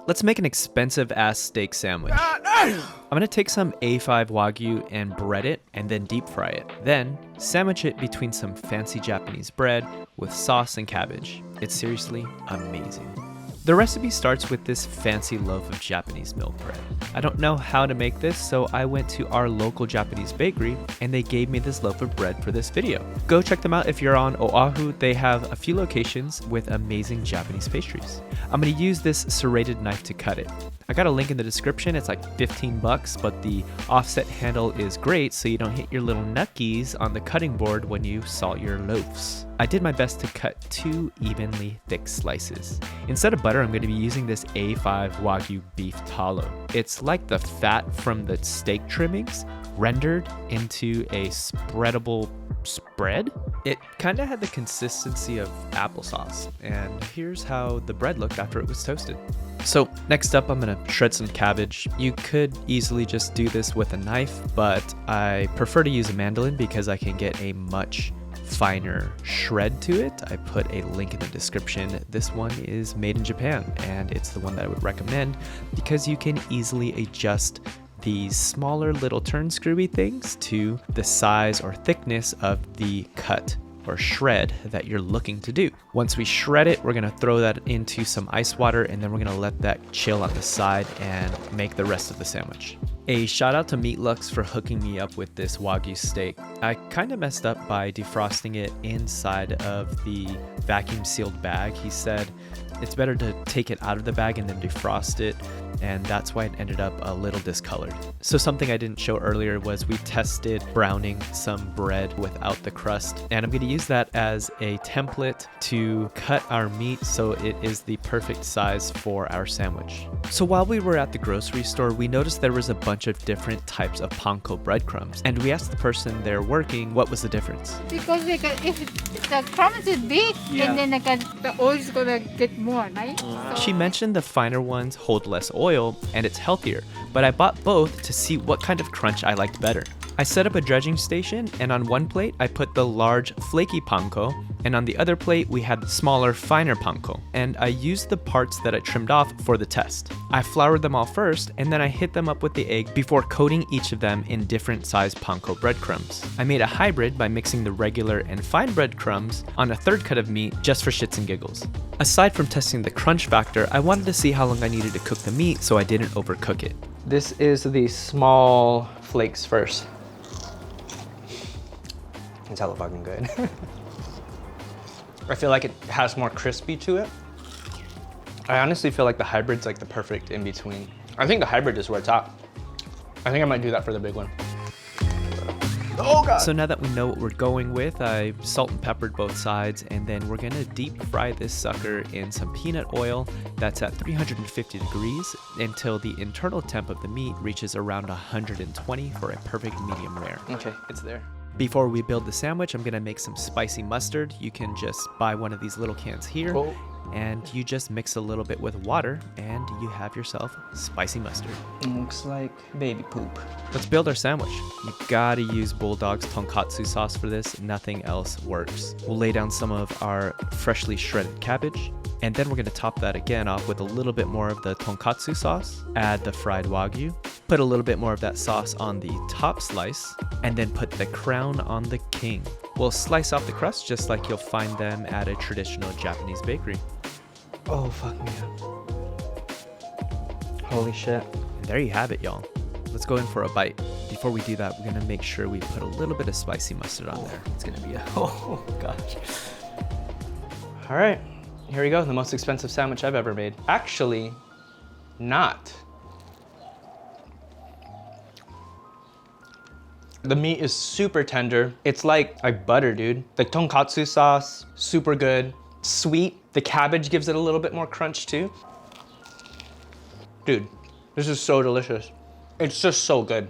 Let's make an expensive ass steak sandwich. I'm gonna take some A5 Wagyu and bread it and then deep fry it. Then sandwich it between some fancy Japanese bread with sauce and cabbage. It's seriously amazing. The recipe starts with this fancy loaf of Japanese milk bread. I don't know how to make this, so I went to our local Japanese bakery and they gave me this loaf of bread for this video. Go check them out if you're on Oahu. They have a few locations with amazing Japanese pastries. I'm gonna use this serrated knife to cut it. I got a link in the description. It's like 15 bucks, but the offset handle is great so you don't hit your little knuckies on the cutting board when you salt your loaves. I did my best to cut 2 evenly thick slices. Instead of butter, I'm going to be using this A5 Wagyu beef tallow. It's like the fat from the steak trimmings rendered into a spreadable spread. It kind of had the consistency of applesauce, and here's how the bread looked after it was toasted. So next up, I'm gonna shred some cabbage. You could easily just do this with a knife, but I prefer to use a mandolin because I can get a much finer shred to it. I put a link in the description. This one is made in Japan, and it's the one that I would recommend because you can easily adjust these smaller little turn screwy things to the size or thickness of the cut or shred that you're looking to do. Once we shred it, we're gonna throw that into some ice water, and then we're gonna let that chill on the side and make the rest of the sandwich. A shout out to Meatluxe for hooking me up with this Wagyu steak. I kind of messed up by defrosting it inside of the vacuum sealed bag. He said it's better to take it out of the bag and then defrost it, and that's why it ended up a little discolored. So something I didn't show earlier was we tested browning some bread without the crust, and I'm going to use that as a template to cut our meat so it is the perfect size for our sandwich. So while we were at the grocery store, we noticed there was a bunch of different types of Panko breadcrumbs, and we asked the person there working what was the difference. Because if the crumbs is big, and then the oil is gonna get more, right? She mentioned the finer ones hold less oil and it's healthier, but I bought both to see what kind of crunch I liked better. I set up a dredging station, and on one plate I put the large flaky panko, and on the other plate we had the smaller finer panko, and I used the parts that I trimmed off for the test. I floured them all first, and then I hit them up with the egg before coating each of them in different size panko breadcrumbs. I made a hybrid by mixing the regular and fine breadcrumbs on a third cut of meat just for shits and giggles. Aside from testing the crunch factor, I wanted to see how long I needed to cook the meat so I didn't overcook it. This is the small flakes first. It's hella fucking good. I feel like it has more crispy to it. I honestly feel like the hybrid's like the perfect in between. I think the hybrid is where it's at. I think I might do that for the big one. Oh God. So now that we know what we're going with, I salt and peppered both sides, and then we're gonna deep fry this sucker in some peanut oil that's at 350 degrees until the internal temp of the meat reaches around 120 for a perfect medium rare. Okay, it's there. Before we build the sandwich, I'm gonna make some spicy mustard. You can just buy one of these little cans here, and you just mix a little bit with water, and you have yourself spicy mustard. It looks like baby poop. Let's build our sandwich. You gotta use Bulldog's tonkatsu sauce for this. Nothing else works. We'll lay down some of our freshly shredded cabbage, and then we're gonna top that again off with a little bit more of the tonkatsu sauce. Add the fried Wagyu. Put a little bit more of that sauce on the top slice, and then put the crown on the king. We'll slice off the crust just like you'll find them at a traditional Japanese bakery. Oh, fuck me up. Holy shit. And there you have it, y'all. Let's go in for a bite. Before we do that, we're gonna make sure we put a little bit of spicy mustard on there. It's gonna be a, Oh, gosh. All right, here we go. The most expensive sandwich I've ever made. Actually, not. The meat is super tender. It's like butter, dude. The tonkatsu sauce, super good. Sweet. The cabbage gives it a little bit more crunch too. Dude, this is so delicious. It's just so good.